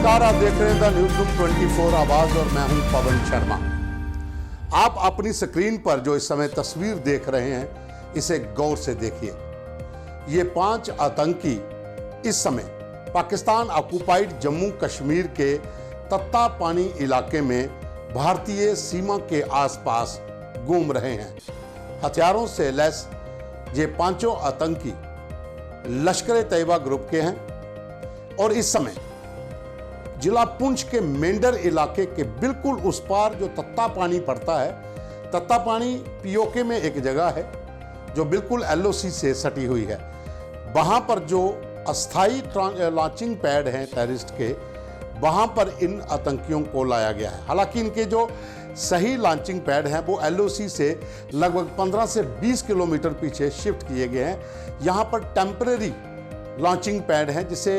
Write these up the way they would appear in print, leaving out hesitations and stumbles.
नमस्कार, आप देख रहे हैं द न्यूज़ रूम 24 आवाज और मैं हूं पवन शर्मा। आप अपनी स्क्रीन पर जो इस समय तस्वीर देख रहे हैं, इसे गौर से देखिए। ये 5 आतंकी इस समय पाकिस्तान ऑक्युपाइड जम्मू कश्मीर के तत्तापानी इलाके में भारतीय सीमा के आसपास घूम रहे हैं। हथियारों से लैस ये 5 आतंकी लश्कर-ए-तैयबा ग्रुप के हैं और इस समय जिला पुंछ के मेंढर इलाके के बिल्कुल उस पार जो तत्तापानी पड़ता है, तत्तापानी पीओके में एक जगह है जो बिल्कुल एलओसी से सटी हुई है। वहां पर जो अस्थाई लॉन्चिंग पैड हैं टेररिस्ट के, वहां पर इन आतंकियों को लाया गया है। हालांकि इनके जो सही लॉन्चिंग पैड हैं वो एलओसी से लगभग 15 से 20 किलोमीटर पीछे शिफ्ट किए गए हैं। यहाँ पर टेम्परेरी लॉन्चिंग पैड हैं, जिसे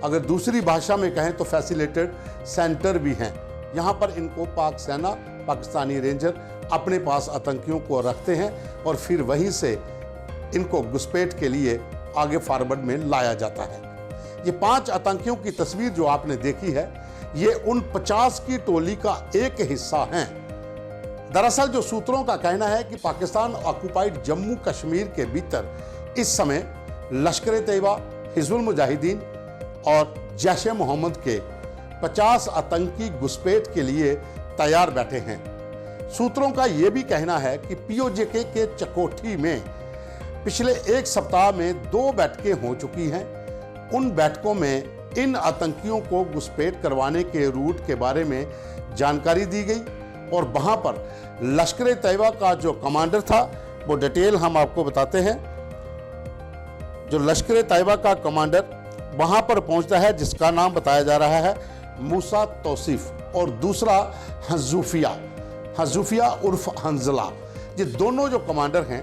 अगर दूसरी भाषा में कहें तो फैसिलिटेड सेंटर भी हैं। यहाँ पर इनको पाक सेना, पाकिस्तानी रेंजर अपने पास आतंकियों को रखते हैं और फिर वहीं से इनको घुसपैठ के लिए आगे फॉरवर्ड में लाया जाता है। ये 5 आतंकियों की तस्वीर जो आपने देखी है, ये उन 50 की टोली का एक हिस्सा हैं। दरअसल जो सूत्रों का कहना है कि पाकिस्तान ऑक्युपाइड जम्मू कश्मीर के भीतर इस समय लश्कर-ए-तैयबा, हिजबुल मुजाहिदीन और जैश ए मोहम्मद के 50 आतंकी घुसपैठ के लिए तैयार बैठे हैं। सूत्रों का यह भी कहना है कि पीओजे के चकोठी में पिछले 1 सप्ताह में 2 बैठकें हो चुकी हैं। उन बैठकों में इन आतंकियों को घुसपैठ करवाने के रूट के बारे में जानकारी दी गई और वहां पर लश्कर-ए-तैयबा का जो कमांडर था, वो डिटेल हम आपको बताते हैं। जो लश्कर-ए-तैयबा का कमांडर वहां पर पहुंचता है, जिसका नाम बताया जा रहा है मूसा तौसीफ, और दूसरा हजूफिया उर्फ हंजला। ये दोनों जो कमांडर हैं,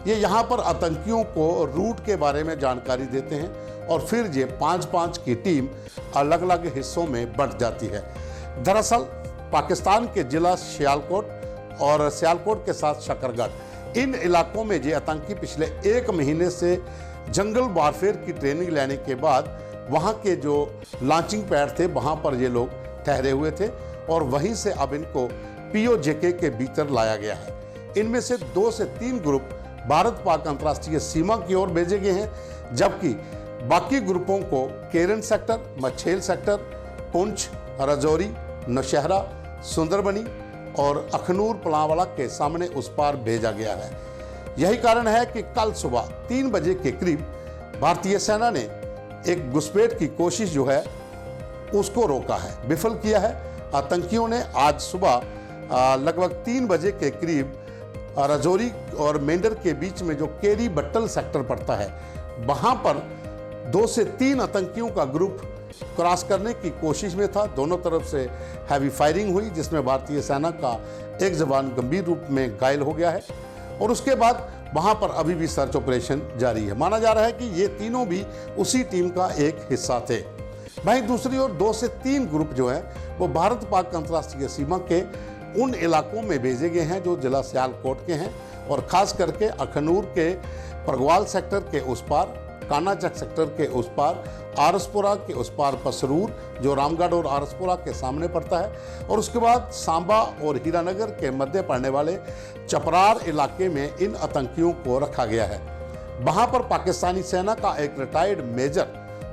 ये यहाँ पर आतंकियों को रूट के बारे में जानकारी देते हैं और फिर ये 5-5 की टीम अलग अलग हिस्सों में बंट जाती है। दरअसल पाकिस्तान के जिला सियालकोट और सियालकोट के साथ शकरगढ़, इन इलाकों में ये आतंकी पिछले 1 महीने से जंगल वारफेयर की ट्रेनिंग लेने के बाद वहाँ के जो लॉन्चिंग पैड थे वहाँ पर ये लोग ठहरे हुए थे और वहीं से अब इनको पीओजेके के भीतर लाया गया है। इनमें से 2 से 3 ग्रुप भारत पाक अंतर्राष्ट्रीय सीमा की ओर भेजे गए हैं, जबकि बाकी ग्रुपों को केरन सेक्टर, मछेल सेक्टर, पुंछ, राजौरी, नौशहरा, सुंदरबनी और अखनूर पलावाला के सामने उस पार भेजा गया है। यही कारण है कि कल सुबह 3 बजे के करीब भारतीय सेना ने एक घुसपैठ की कोशिश जो है उसको रोका है, विफल किया है। आतंकियों ने आज सुबह लगभग 3 बजे के करीब राजौरी और मेंढर के बीच में जो केरी बट्टल सेक्टर पड़ता है, वहां पर 2 से 3 आतंकियों का ग्रुप क्रॉस करने की कोशिश में था। दोनों तरफ से हैवी फायरिंग हुई, जिसमें भारतीय सेना का एक जवान गंभीर रूप में घायल हो गया है और उसके बाद वहां पर अभी भी सर्च ऑपरेशन जारी है। माना जा रहा है कि ये तीनों भी उसी टीम का एक हिस्सा थे। वहीं दूसरी ओर 2 से 3 ग्रुप जो है वो भारत पाक अंतर्राष्ट्रीय सीमा के उन इलाकों में भेजे गए हैं जो जिला सियालकोट के हैं और खास करके अखनूर के परगवाल सेक्टर के उस पार, कानाचक सेक्टर के उस पार, आरसपुरा के उस पार पसरूर जो रामगढ़ और आरसपुरा के सामने पड़ता है, और उसके बाद सांबा और हीरानगर के मध्य पड़ने वाले चपरार इलाके में इन आतंकियों को रखा गया है। वहां पर पाकिस्तानी सेना का एक रिटायर्ड मेजर,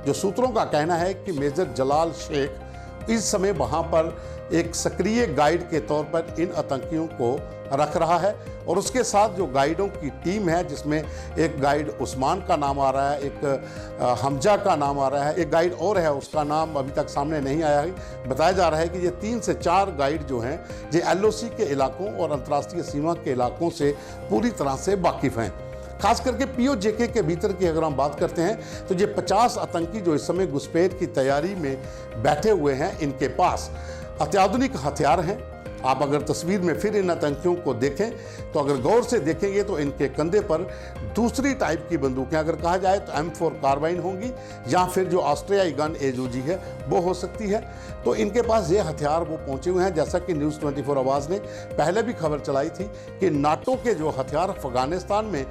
जो सूत्रों का कहना है कि मेजर जलाल शेख, इस समय वहां पर एक सक्रिय गाइड के तौर पर इन आतंकियों को रख रहा है और उसके साथ जो गाइडों की टीम है, जिसमें एक गाइड उस्मान का नाम आ रहा है, एक हमजा का नाम आ रहा है, एक गाइड और है, उसका नाम अभी तक सामने नहीं आया है। बताया जा रहा है कि ये 3 से 4 गाइड जो हैं ये एलओसी के इलाकों और अंतर्राष्ट्रीय सीमा के इलाकों से पूरी तरह से वाकिफ़ हैं। खास करके पीओजेके के भीतर की अगर हम बात करते हैं तो ये 50 आतंकी जो इस समय घुसपैठ की तैयारी में बैठे हुए हैं, इनके पास अत्याधुनिक हथियार हैं, आप अगर तस्वीर में फिर इन आतंकियों को देखें तो अगर गौर से देखेंगे तो इनके कंधे पर दूसरी टाइप की बंदूकें, अगर कहा जाए तो M4 कार्बाइन होंगी या फिर जो ऑस्ट्रियाई गन AUG है वो हो सकती है। तो इनके पास ये हथियार वो पहुंचे हुए हैं। जैसा कि न्यूज़ 24 आवाज़ ने पहले भी खबर चलाई थी कि नाटो के जो हथियार अफगानिस्तान में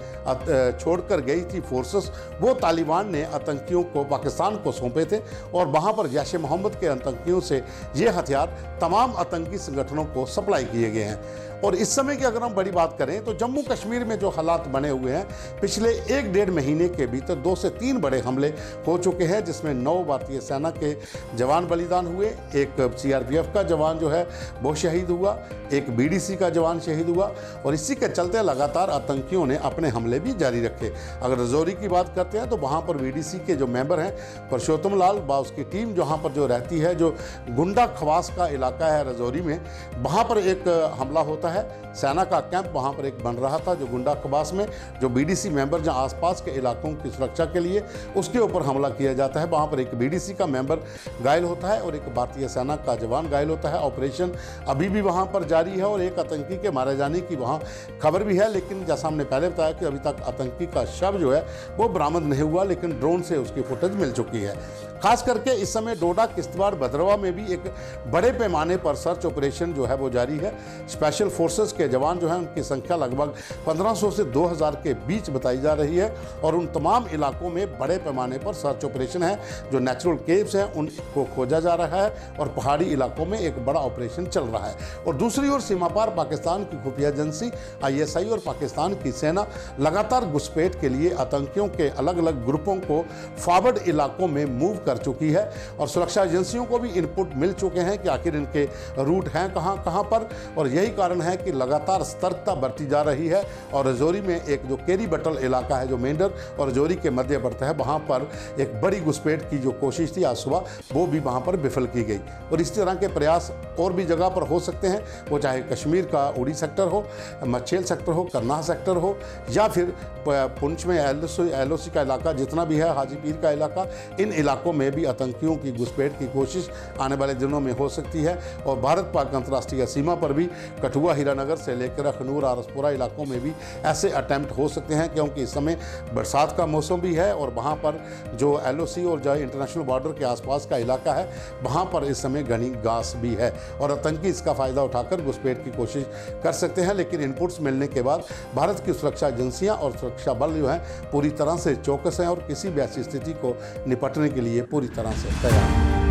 छोड़कर गई थी फोर्सेस, वो तालिबान ने आतंकियों को पाकिस्तान को सौंपे थे और वहाँ पर जैश ए मोहम्मद के आतंकियों से ये हथियार तमाम आतंकी संगठनों को सप्लाई किए गए हैं। और इस समय की अगर हम बड़ी बात करें तो जम्मू कश्मीर में जो हालात बने हुए हैं, पिछले 1-1.5 महीने के भीतर 2 से 3 बड़े हमले हो चुके हैं, जिसमें 9 भारतीय सेना के जवान बलिदान हुए, एक CRPF का जवान जो है वो शहीद हुआ, एक BDC का जवान शहीद हुआ और इसी के चलते लगातार आतंकियों ने अपने हमले भी जारी रखे। अगर रजौरी की बात करते हैं तो वहाँ पर BDC के जो मेंबर हैं पुरुषोत्तम लाल व उसकी टीम जहाँ पर जो रहती है, जो गुंडा खवास का इलाका है रजौरी में, वहाँ पर एक हमला होता है। सेना का कैंप वहां पर एक बन रहा था जो गुंडा खबास में, जो BDC मेंबर जहां आसपास के इलाकों की सुरक्षा के लिए उसके ऊपर हमला किया जाता है। वहां पर एक BDC का मेंबर घायल होता है और एक भारतीय सेना का जवान घायल होता है। ऑपरेशन अभी भी वहां पर जारी है और एक आतंकी के मारे जाने की वहां खबर भी है, लेकिन जैसा हमने पहले बताया कि अभी तक आतंकी का शव जो है वो बरामद नहीं हुआ, लेकिन ड्रोन से उसकी फुटेज मिल चुकी है। खास करके इस समय डोडा, किश्तवाड़, भद्रवा में भी एक बड़े पैमाने पर सर्च ऑपरेशन जो है वो जारी है। स्पेशल फोर्सेस के जवान जो हैं उनकी संख्या लगभग 1500 से 2000 के बीच बताई जा रही है और उन तमाम इलाकों में बड़े पैमाने पर सर्च ऑपरेशन है। जो नेचुरल केव्स हैं उनको खोजा जा रहा है और पहाड़ी इलाकों में एक बड़ा ऑपरेशन चल रहा है। और दूसरी ओर सीमा पार पाकिस्तान की खुफिया एजेंसी ISI और पाकिस्तान की सेना लगातार घुसपैठ के लिए आतंकियों के अलग अलग ग्रुपों को फॉरवर्ड इलाकों में मूव कर चुकी है और सुरक्षा एजेंसियों को भी इनपुट मिल चुके हैं कि आखिर इनके रूट हैं कहां पर। और यही कारण है कि लगातार सतर्कता बरती जा रही है और रजौरी में एक जो केरी बटल इलाका है जो मेंढर और रजौरी के मध्य पड़ता है, वहां पर एक बड़ी घुसपैठ की जो कोशिश थी आज सुबह, वो भी वहां पर विफल की गई। और इस तरह के प्रयास और भी जगह पर हो सकते हैं, वो चाहे कश्मीर का उड़ी सेक्टर हो, मच्छेल सेक्टर हो, करनाह सेक्टर हो या फिर पुंछ में LOC का इलाका जितना भी है, हाजी पीर का इलाका, इन इलाकों में भी आतंकियों की घुसपैठ की कोशिश आने वाले दिनों में हो सकती है। और भारत पाक अंतर्राष्ट्रीय सीमा पर भी कठुआ, हीरानगर से लेकर अखनूर, आरसपुरा इलाकों में भी ऐसे अटैम्प्ट हो सकते हैं, क्योंकि इस समय बरसात का मौसम भी है और वहाँ पर जो LOC और जो इंटरनेशनल बॉर्डर के आसपास का इलाका है, वहाँ पर इस समय घनी घास भी है और आतंकी इसका फ़ायदा उठाकर घुसपैठ की कोशिश कर सकते हैं। लेकिन इनपुट्स मिलने के बाद भारत की सुरक्षा एजेंसियाँ और सुरक्षा बल जो हैं पूरी तरह से चौकस हैं और किसी भी ऐसी स्थिति को निपटने के लिए पूरी तरह से तैयार हैं।